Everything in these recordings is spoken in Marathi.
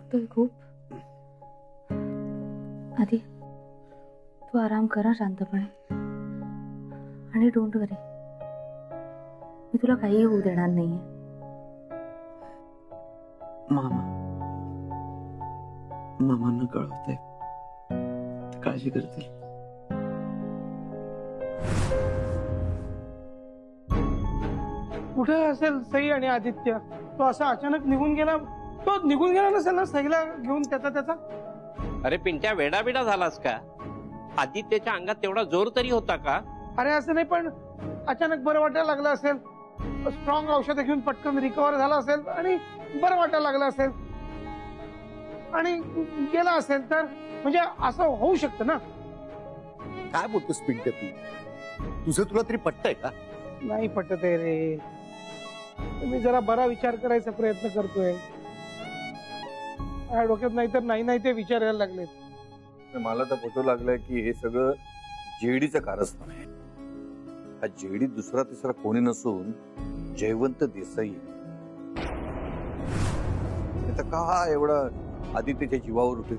दुखतोय खूप. आधी तू आराम कर शांतपणे आणि डोंट वरी, मी तुला काही होऊ देणार नाहीये. मामांना कळवते, काळजी करतील. कुठे असेल सई आणि आदित्य? तो असा अचानक निघून गेला. तो निघून गेला नसेल ना सईला घेऊन त्याचा? अरे पिंट्या, वेडाबिडा झालास का? आदित्यच्या अंगात तेवढा जोर तरी होता का? अरे असं नाही, पण अचानक बरं वाटायला लागलं असेल, स्ट्रॉंग औषध घेऊन पटकन रिकव्हर झाला असेल आणि बरं वाटायला लागलं असेल आणि गेला असेल तर म्हणजे असं होऊ शकतं ना. काय बोलतोस पिंट्या तू? तुझं तुला तरी पटतंय का? नाही पटत आहे रे. मी जरा बरा विचार करायचा प्रयत्न करतोय. डोक्यात नाहीतर नाही ते विचार यायला लागलेत. मला तर पटू लागलंय की हे सगळं जेडीचं कारस्थान आहे. हा जेडी दुसरा तिसरा कोणी नसून जयवंत देसाई. का एवढा आदित्यच्या जीवावर उठे?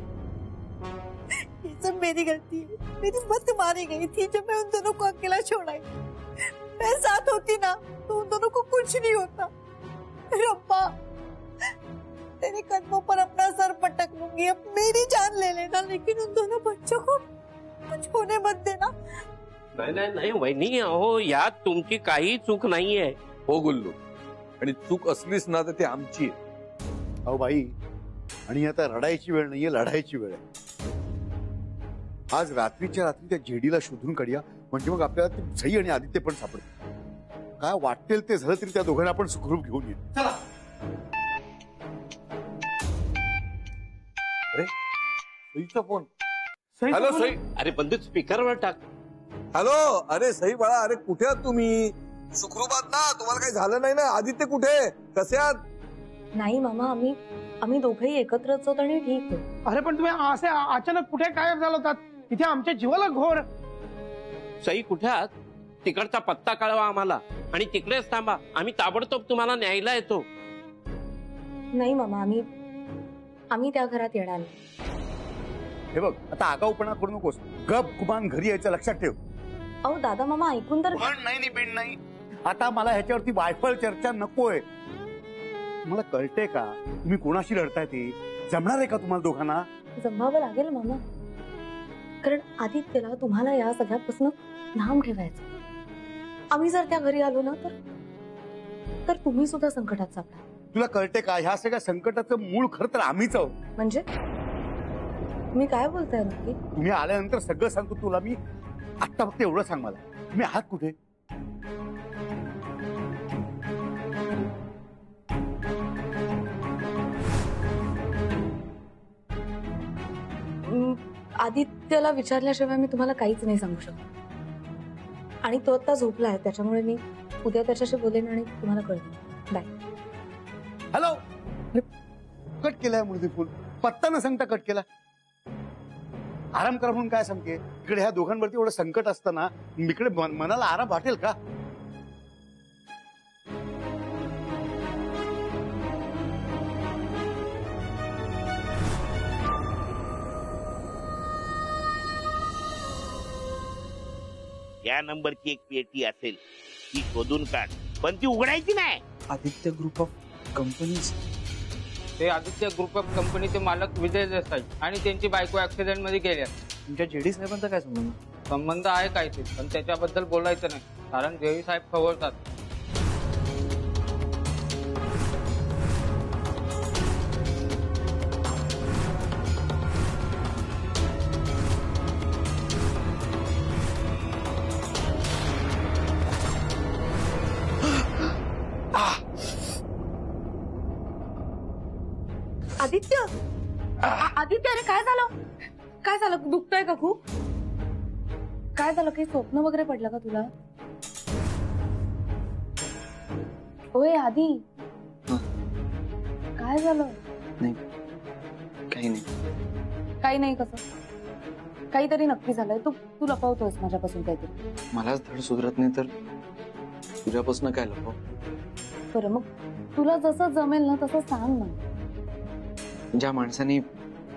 ये सब मेरी गलती है, मेरी मत मारी गई थी जब मैं उन दोनों को अकेला छोड़ा. मैं साथ होती ना तो उन दोनों को कुछ नहीं होता. रब्बा, तेरे कदमों पर अपना सर पटक लूंगी, अब मेरी जान ले लेना, लेकिन उन दोनों बच्चों को कुछ होने मत देना. नाही वहिनी, अहो यात तुमची काही चूक नाहीये. हो गुल्लू, आणि चूक असलीच ना तर ती आमची आहे. अहो बाई, आणि आता रडायची वेळ नाहीये, लढायची वेळ आहे. आज रात्रीच्या रात्री त्या जेडीला शोधून काढूया, म्हणजे मग आपल्याला ते सई आणि आदित्य पण सापडतील. काय वाटेल ते झालं तरी त्या दोघांना आपण सुखरूप घेऊन येऊ. चला. अरे सईचा फोन. हॅलो सई. अरे बंधू, स्पीकरवर टाक. हॅलो, अरे सई बाळा, अरे कुठे आहात तुम्ही? सुखरूपात ना? तुम्हाला काही झालं नाही ना? आदित्य कुठे, कसे आहात? नाही मामा, आम्ही दोघेही एकत्रच आहोत आणि ठीक आहे. अरे पण तुम्ही असे अचानक कुठे गायब झाला होतात? इथे आमच्या जीवाला घोर. सई कुठे आहात? तिकडचा पत्ता कळवा आम्हाला आणि तिकडेच थांबा. आम्ही ताबडतोब तुम्हाला न्यायला येतो. नाही मामा, आम्ही त्या घरात येणार नाही. हे बघ, आता आगाऊपणा करू नकोस. गप गुमान घरी यायचं लक्षात ठेव. अहो दादा मामा, ऐकून तर. पण नाही बिन नाही. आता मला ह्याच्यावरती वायफळ चर्चा नकोय. मला कळते का तुम्ही कोणाशी लढताय? ते जमणार आहे का तुम्हाला दोघांना? जमावं लागेल मामा, कारण आदित्यला तुम्हाला या सगळ्यापासून लांब ठेवायचं. आम्ही जर त्या घरी आलो ना तर तुम्ही सुद्धा संकटात सापडा. तुला कळते का ह्या सगळ्या संकटाचं मूळ खरं तर आम्हीच आहोत. म्हणजे मी काय बोलताय नक्की? तुम्ही आल्यानंतर सगळं सांगतो तुला मी. आत्ता फक्त एवढं सांग मला, तुम्ही आहात कुठे? आदित्यला विचारल्याशिवाय मी तुम्हाला काहीच नाही सांगू शकत. आणि तो आता झोपलाय, त्याच्यामुळे मी उद्या त्याच्याशी बोलेन आणि तुम्हाला कळेल. बाय. हॅलो, कट केलाय मुलगी फुल. पत्ता न सांगता कट केला. आराम करा म्हणून काय सांगते? इकडे ह्या दोघांवरती एवढं संकट असताना इकडे मनाला आराम वाटेल का? या नंबरची एक पेटी असेल ती शोधून काढ, पण ती उघडायची नाही. Aditya group of companies. ते आदित्य ग्रुप ऑफ कंपनीचे मालक विजय देसाई आणि त्यांची बायको ऍक्सिडेंट मध्ये गेल्या. तुमच्या जेडी साहेबांचा काय संबंध? संबंध आहे काय ते, पण त्याच्याबद्दल बोलायचं नाही, कारण जेडी साहेब खवळतात. आदित्य, आदित्य, अरे काय झालं? काय झालं? दुखतंय का खूप? काय झालं? काही स्वप्न वगैरे पडलं का तुला? ओय आदी, काय झालं? नाही, काही नाही. काही नाही कसं? काहीतरी नक्की झालंय. तू लपवतोस माझ्यापासून काहीतरी. मलाच धड सुधरत नाही तर तुझ्यापासून काय लपव? बरं मग तुला जसं जमेल ना तसं सांग ना. ज्या माणसाने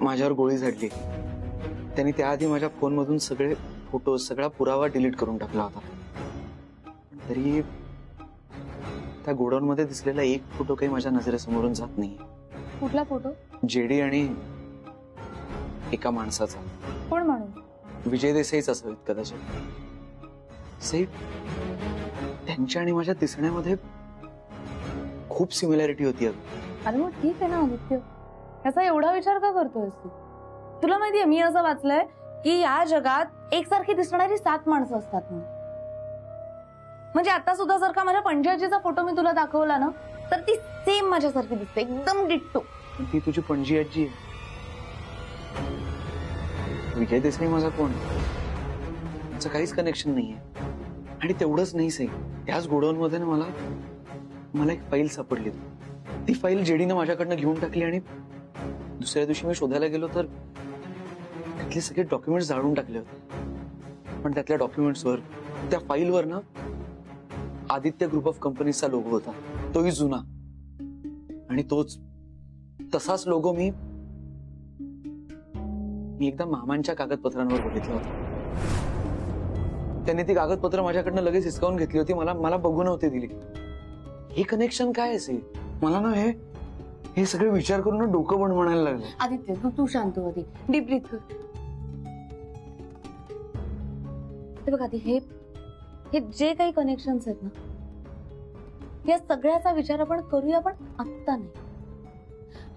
माझ्यावर गोळी झाडली त्यांनी त्याआधी माझ्या फोनमधून सगळे फोटो, सगळा पुरावा डिलीट करून टाकला होता. तरी त्या गोडाऊन मध्ये दिसलेला एक फोटो काही माझ्या नजरेसमोरून जात नाही. कुठला फोटो? जेडी आणि एका माणसाचा. कोण म्हणून? विजय देसाईच असावेत कदाचित. सई, त्यांच्या आणि माझ्या दिसण्यामध्ये खूप सिमिलॅरिटी होती. अरे मग ठीक आहे ना आदित्य, याचा एवढा विचार का करतोयस तू? तुला माहितीये मी असं वाचलंय की या जगात एकसारखी दिसणारी 7 माणसं असतात म्हणून. म्हणजे आता सुद्धा जर का माझ्या पणजी फोटो मी तुला दाखवला ना तर ती सेम माझ्यासारखी दिसते, एकदम डिट्टो. ती तुझी पणजी आजी आहे. विजय देसाई माझा कोण? त्याचं काहीच कनेक्शन नाहीये. आणि तेवढंच नाही सई, त्याच गोडाऊन मध्ये ना मला एक फाईल सापडली. ती फाईल जेडीनं माझ्याकडनं घेऊन टाकली आणि दुसऱ्या दिवशी मी शोधायला गेलो तर त्यातले सगळे डॉक्युमेंट्स जाळून टाकले होते. पण त्यातल्या डॉक्युमेंट्सवर, त्या फाईलवर ना आदित्य ग्रुप ऑफ कंपनीचा लोगो होता, तोही जुना. आणि तसाच लोगो मी एकदा मामांच्या कागदपत्रांवर बघितला होता. त्यांनी ती कागदपत्र माझ्याकडनं लगेच हिसकावून घेतली होती. मला बघू नव्हती दिली. हे कनेक्शन काय असेल? मला ना हे सगळे विचार करून डोकं बंद म्हणायला लागलं. आदित्य तू शांत होती, डीप ब्रीथ कर. ते बघ आधी, हे जे काही कनेक्शन्स आहेत ना, या सगळ्याचा विचार आपण करूया, पण आत्ता नाही.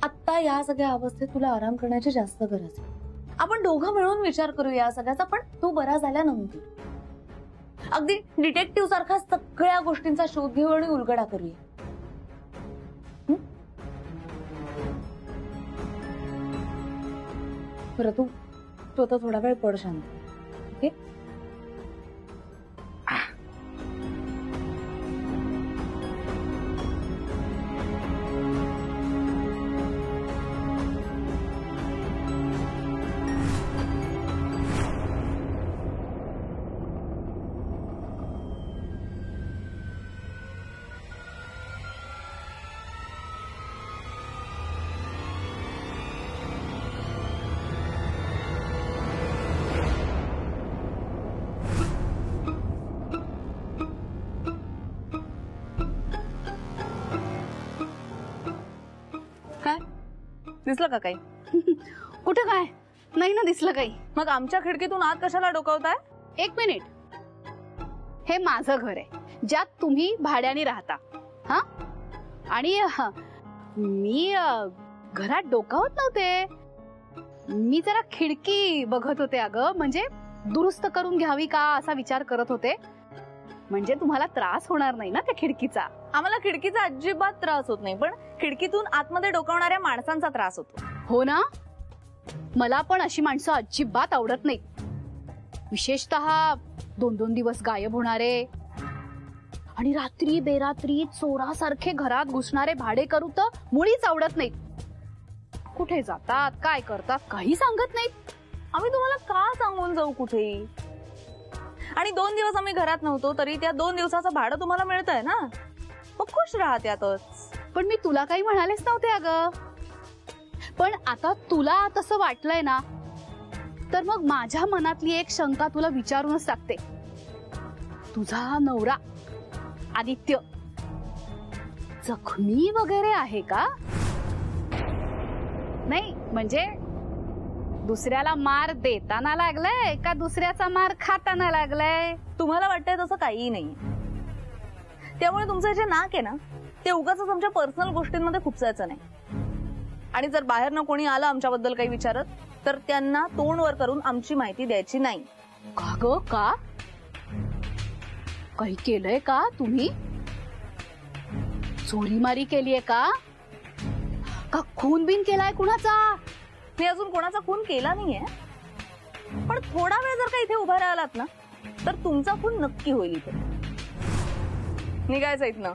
आत्ता या सगळ्या अवस्थेत तुला आराम करण्याची जास्त गरज आहे. आपण दोघं मिळून विचार करूया सगळ्याचा, पण तू बरा झाल्यानंतर. अगदी डिटेक्टिव्ह सारखा सगळ्या गोष्टींचा शोध घेऊ आणि उलगडा करूया. बरं, तू आता थोडा वेळ पड शांत. ओके? काय दिसलं का काही? कुठं काय? नाही ना दिसलं काही. मग आमच्या खिडकीतून आत कशाला डोकावताय? 1 मिनिट. हे माझं घर आहे ज्यात तुम्ही भाड्याने राहता. हा, आणि मी घरात डोकावत नव्हते. मी जरा खिडकी बघत होते अगं, म्हणजे दुरुस्त करून घ्यावी का असा विचार करत होते. म्हणजे तुम्हाला त्रास होणार नाही ना त्या खिडकीचा. आम्हाला खिडकीचा अजिबात त्रास होत नाही, पण खिडकीतून आतमध्ये डोकावणाऱ्या माणसांचा त्रास होतो. हो ना, मला पण अशी माणसं अजिबात आवडत नाही. विशेषतः 2-2 दिवस गायब होणारे आणि रात्री बेरात्री चोरासारखे घरात घुसणारे भाडेकरू तर मुळीच आवडत नाहीत. कुठे जातात, काय करतात, काही सांगत नाहीत. आम्ही तुम्हाला का सांगून जाऊ कुठेही? आणि 2 दिवस आम्ही घरात नव्हतो तरी त्या 2 दिवसाचं भाडं तुम्हाला मिळतंय ना, मग खुश राहा त्यातच. पण मी तुला काही म्हणालेच नव्हते अगं. पण आता तुला तसं वाटलंय ना, तर मग माझ्या मनातली एक शंका तुला विचारूनच टाकते. तुझा नवरा आदित्य जखमी वगैरे आहे का? नाही म्हणजे दुसऱ्याला मार देताना लागलाय का दुसऱ्याचा मार खाताना लागलाय? तुम्हाला वाटतंय तसं काहीही नाही. त्यामुळे तुमचं जे नाक आहे ना, ते उगाच आमच्या पर्सनल गोष्टींमध्ये खुपसायचं नाही. आणि जर बाहेरनं कोणी आलं आमच्याबद्दल काही विचारत तर त्यांना तोंड वर करून आमची माहिती द्यायची नाही. का ग? का काही केलंय का तुम्ही? चोरीमारी केलीये का? का खून बिन केलाय कुणाचा? मी अजून कोणाचा खून केला नाहीये, पण थोडा वेळ जर का इथे उभा राहिलात ना तर तुमचा खून नक्की होईल. इथे निघायचं इथनं.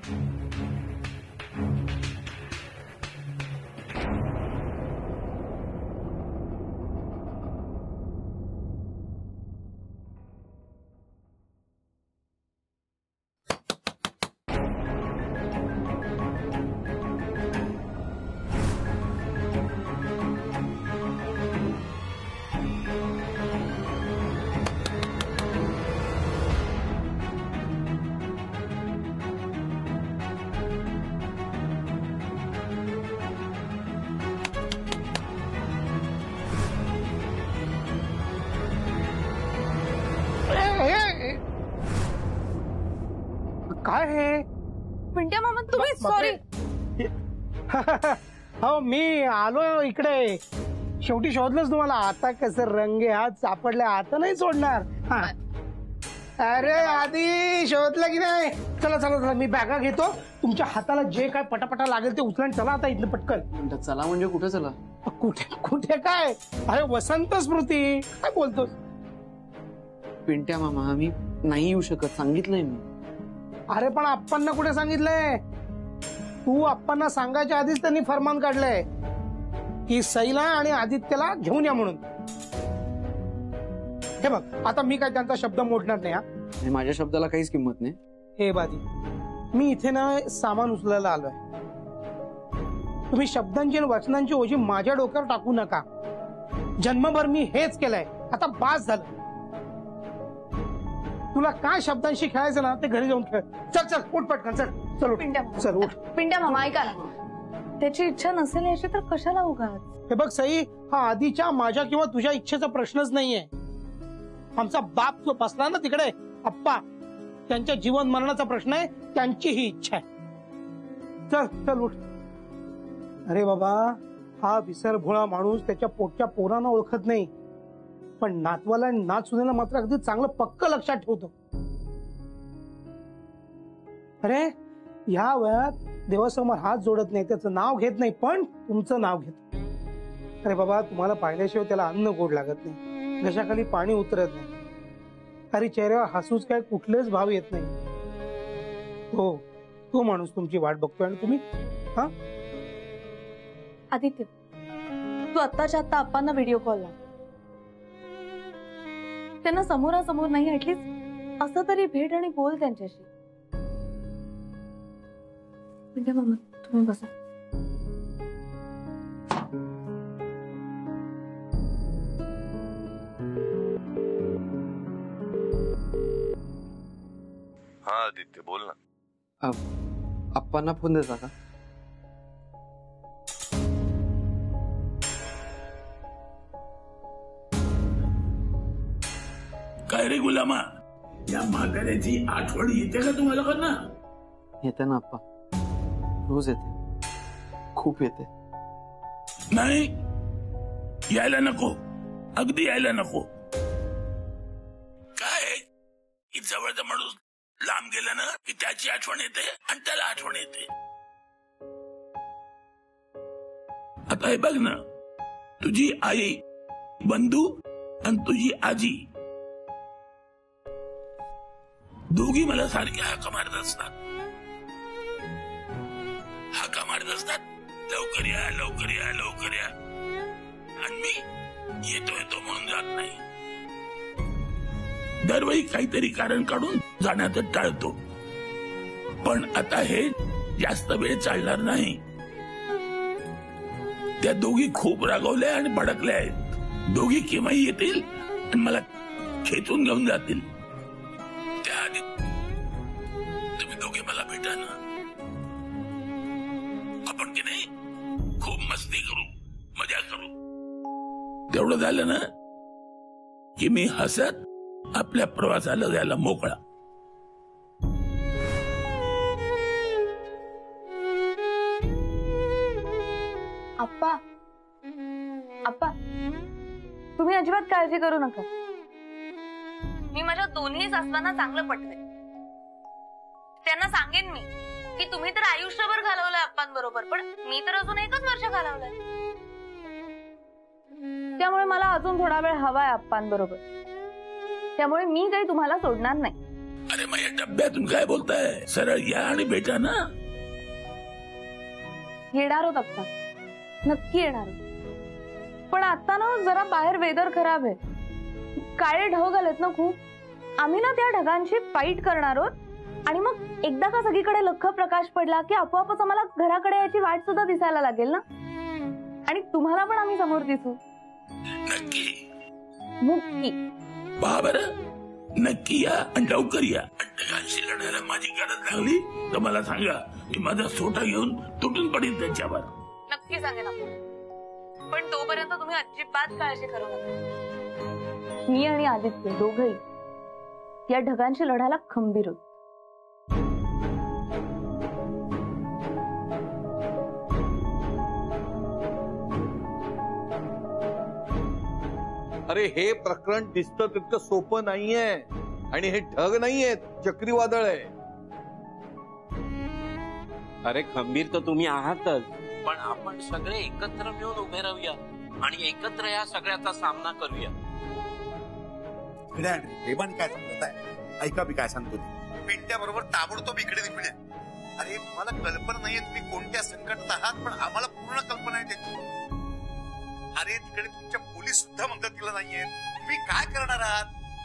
काय हे? पिंट्या मामा तुम्ही सॉरी. हो मी आलो इकडे, शेवटी शोधलंच तुम्हाला. आता कसं रंगे हात सापडले, आता नाही सोडणार. हा. अरे आधी शोधलं की नाही? चला चला चला, मी बॅगा घेतो. तुमच्या हाताला जे काय पटापटा लागेल ते उचला. चला आता इथलं पटकन. चला म्हणजे कुठे चला? कुठे कुठे काय? अरे वसंत स्मृती, काय बोलतोस? पिंट्या मामा आम्ही नाही येऊ शकत, सांगितलंय मी. अरे पण आप्पांना कुठे सांगितलंय? तू आप्पांना सांगायच्या आधीच त्यांनी फरमान काढलंय की सईला आणि आदित्यला घेऊन या म्हणून. हे बघ, आता मी काय त्यांचा शब्द मोडणार नाही. हा, माझ्या शब्दाला काहीच किंमत नाही. हे बादी, मी इथे ना सामान उचलायला आलोय. तुम्ही शब्दांची आणि वचनांची ओझी माझ्या डोक्यावर टाकू नका. जन्मभर मी हेच केलंय, आता बास झालं. तुला काय शब्दांशी खेळायचं ना ते घरी जाऊन खेळ. चल चल उठ पटकन, चल चल उठ. चल उठ. पिंट्या मामा ऐका ना, त्याची इच्छा नसेल याची तर कशाला उगाच. हे बघ सई, हा आधीच्या माझ्या किंवा तुझ्या इच्छेचा प्रश्नच नाहीये. आमचा बाप जो बसला ना तिकडे आप्पा, त्यांच्या जीवन मरणाचा प्रश्न आहे. त्यांची ही इच्छा आहे. चल चल उठ. अरे बाबा, हा विसरभोळा माणूस त्याच्या पोटच्या पोरांना ओळखत नाही, पण नातवाला आणि नातसुनेला मात्र अगदी चांगलं पक्क लक्षात ठेवतो. अरे ह्या वयात देवासमोर हात जोडत नाही, त्याचं नाव घेत नाही, पण तुमचं नाव घेत. अरे बाबा, तुम्हाला पाहिल्याशिवाय त्याला अन्न गोड लागत नाही, घशाखाली पाणी उतरत नाही. अरे चेहऱ्यावर हसूच काय कुठलेच भाव येत नाही. हो, तो माणूस तुमची वाट बघतोय आणि तुम्ही. हा आदित्य, तू आत्ताच्या आत्ता आप्पांना व्हिडिओ कॉल लाव. त्यांना समोरासमोर नाही, ऍटलीस्ट असं तरी भेट आणि बोल त्यांच्याशी. म्हणजे मामा तुम्ही बसा. हा आदित्य बोल ना. आप्पांना फोन देता का? काय रे गुलामा, या म्हाताऱ्याची आठवण येते का तुम्हाला? का ना येते ना आप्पा, रोज येते, खूप येते. नाही यायला नको, अगदी यायला नको. काय की जवळचा माणूस लांब गेला ना की त्याची आठवण येते आणि त्याला आठवण येते. आता हे बघ ना, तुझी आई, बंधू आणि तुझी आजी दोघी मला सारख्या हाका मारत असतात. हाका मारत असतात, लवकर या लवकर या लवकर या, आणि मी येतो येतो म्हणून जात नाही. दरवेळी काहीतरी कारण काढून जाण्याचं टाळतो. पण आता हे जास्त वेळ चालणार नाही. त्या दोघी खूप रागवल्या आणि भडकल्या आहेत. दोघी केव्हाही येतील आणि मला खेचून घेऊन जातील. त्याआधी तुम्ही दोघे मला भेटा ना, आपण की नाही खूप मस्ती करू, मजा करू. तेवढं झालं ना की मी हसत आपल्या प्रवासाला जायला मोकळा. आप्पा, आप्पा तुम्ही अजिबात काळजी करू नका. मी माझ्या दोन्ही सासवांना चांगलं पटते. त्यांना सांगेन मी की तुम्ही तर आयुष्यभर घालवलंय आप्पांबरोबर, पण मी तर अजून 1च वर्ष घालवलंय. त्यामुळे मला अजून थोडा वेळ हवाय आप्पांबरोबर. त्यामुळे मी काही तुम्हाला सोडणार नाही. अरे मग या डब्यातून काय बोलताय? सरळ या आणि भेटा ना. येणार आहोत आप्पा, नक्की येणार आहोत. पण आता ना जरा बाहेर वेदर खराब आहे, काळे ढग आलेत ना खूप. आम्ही ना त्या ढगांशी फाईट करणार आहोत आणि मग एकदा का सगळीकडे लख्ख प्रकाश पडला की आपोआपच आम्हाला घराकडे याची वाट सुद्धा दिसायला लागेल ना, आणि तुम्हाला पण आम्ही समोर दिसू. नक्की मुक्की बरं, नक्की या आणि लवकर या. ढगांशी लढायला माझी गरज लागली तर मला सांगा, मी माझा सोटा घेऊन तुटून पडेल त्यांच्यावर. नक्की सांगेन आपण, पण तोपर्यंत तुम्ही अजिबात काळजी करू नका. मी आणि आदित्य दोघंही या ढगांशी लढायला खंबीर आहोत. अरे हे प्रकरण दिसतं तितकं सोपं नाहीये आणि हे ढग नाहीये, चक्रीवादळ आहे. अरे खंबीर तर तुम्ही आहातच, पण आपण सगळे एकत्र मिळून उभे राहूया आणि एकत्र या सगळ्याचा सामना करूया. प्रेमाने काय सांगत आहे, ऐका मी काय सांगतो ते. पिंट्या बरोबर ताबडतोब इकडे निघून या. अरे तुम्हाला कल्पना नाहीये तुम्ही कोणत्या संकटात आहात, पण आम्हाला पूर्ण कल्पना आहे त्याची. अरे तिकडे तुमच्या पोलीस सुद्धा मदतीला नाहीये, तुम्ही काय करणार आहात?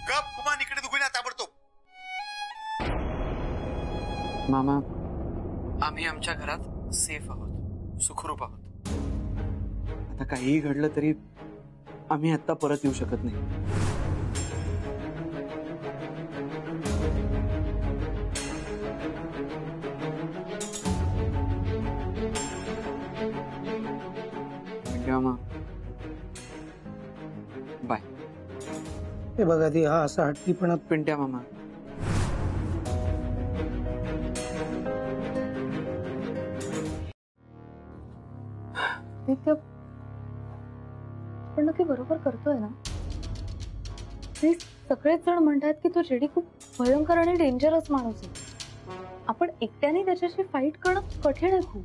गप कुमान इकडे निघून या ताबडतोब. मामा, आम्ही आमच्या घरात सेफ आहोत, सुखरूप आहोत. आता काहीही घडलं तरी आम्ही आता परत येऊ शकत नाही. मामा बाय. हे बघा ती हा असा हट्टीपणा. पिंट्या मामा, पण नक्की बरोबर करतोय ना? सगळेच जण म्हणतात की तो जेडी खूप भयंकर आणि डेंजरस माणूस आहे. आपण एकट्याने त्याच्याशी फाईट करणं कठीण आहे खूप.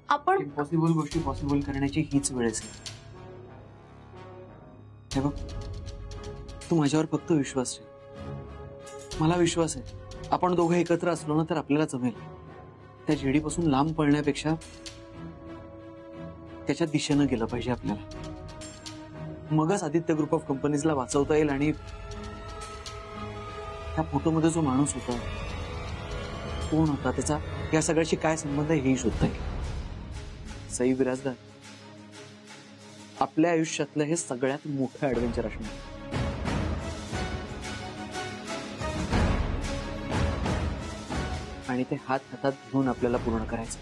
आपण इम्पॉसिबल गोष्टी पॉसिबल करण्याची हीच वेळ आहे. हे बघ, तू माझ्यावर फक्त विश्वास ठेव. मला विश्वास आहे आपण दोघं एकत्र असलो ना तर आपल्याला जमेल. त्या जेडीपासून लांब पळण्यापेक्षा त्याच्या दिशेनं गेलं पाहिजे आपल्याला. मगच आदित्य ग्रुप ऑफ कंपनीजला वाचवता येईल आणि त्या फोटोमध्ये जो माणूस होता कोण होता, त्याचा या सगळ्याशी काय संबंध आहे हेही शोधता येईल. सई बिराजदार, आपल्या आयुष्यातलं हे सगळ्यात मोठं ऍडव्हेंचर असणार. आणि ते हात हातात घेऊन आपल्याला पूर्ण करायचं.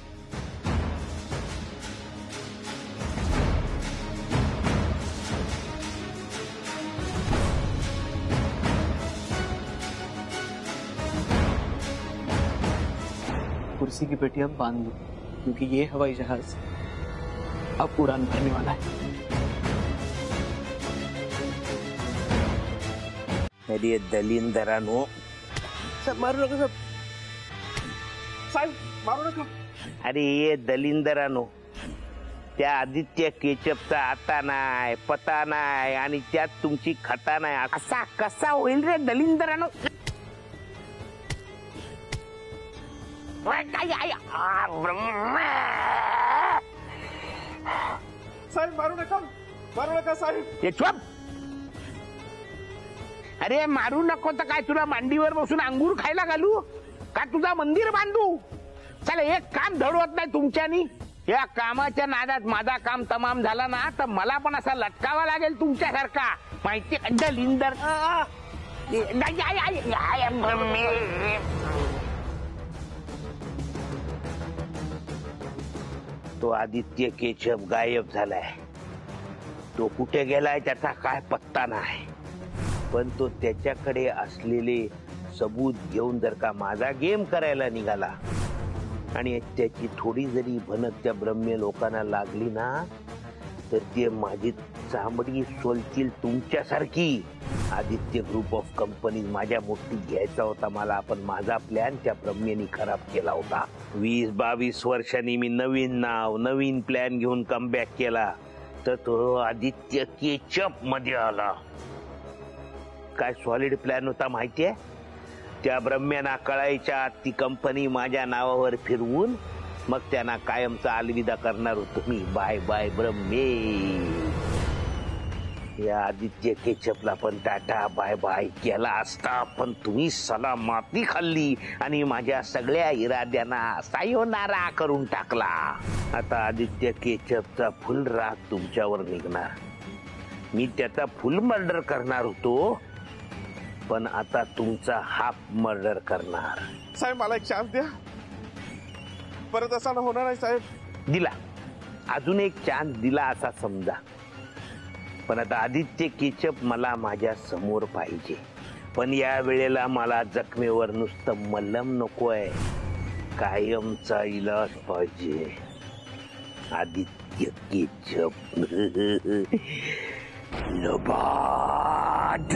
कुर्सी की पेटी अब बांध लो, क्योंकि ये हवाई जहाज अब उड़ान भरने वाला है. अरे दलिंदरानो, मारू नका साहेब, मारू नका. अरे ये दलिंदरानो, त्या आदित्य केचपचा आता नाही, पता नाही आणि त्यात तुमची खाता नाही, असा कसा होईल रे दलिंदरानो? साहेब मारू नका साहेब. ये चुप. अरे मारू नको तर काय तुला मांडीवर बसून अंगूर खायला घालू का? तुझा मंदिर बांधू? चला एक काम धडवत नाही तुमच्यानी. या कामाच्या नादात माझा काम तमाम झाला ना तर मला पण असा लटकावा लागेल तुमच्यासारखा. माहिती दलिंदर. तो आदित्य केचप गायब झालाय. तो कुठे गेलाय त्याचा काय पत्ता नाही. पण तो त्याच्याकडे असलेले सबूत घेऊन जर का माझा गेम करायला निघाला आणि त्याची थोडी जरी भनक त्या ब्रह्म्य लोकांना लागली ना तर ते माझी चामडी सोलतील तुमच्यासारखी. आदित्य ग्रुप ऑफ कंपनी माझ्या मोठी घ्यायचा होता मला, पण माझा प्लॅन त्या ब्रह्म्यानी खराब केला होता. 20-22 वर्षांनी मी नवीन नाव नवीन प्लॅन घेऊन कमबॅक केला तर तो आदित्य केचप मध्ये आला. काय सॉलिड प्लॅन होता माहितीये? त्या ब्रह्म्यांना कळायच्या आत ती कंपनी माझ्या नावावर फिरवून मग त्यांना कायमचा अलविदा करणार होतो मी. Bye bye Brahme. या आदित्य केचपला पण टाटा बाय बाय केला असता, पण तुम्ही सलामती खाल्ली आणि माझ्या सगळ्या इराद्यांना सायोनारा करून टाकला. आता आदित्य केचपचा फुल राग तुमच्यावर निघणार. मी त्याचा फुल मर्डर करणार होतो, पण आता तुमचा हाफ मर्डर करणार. साहेब मला एक चान्स द्या, परत असा होणार नाही साहेब. दिला, अजून एक चान्स दिला असा समजा. पण आता आदित्य केचप मला माझ्या समोर पाहिजे. पण या वेळेला मला जखमेवर नुसतं मलम नकोय, कायमचा इलाज पाहिजे. आदित्य केचप लबाड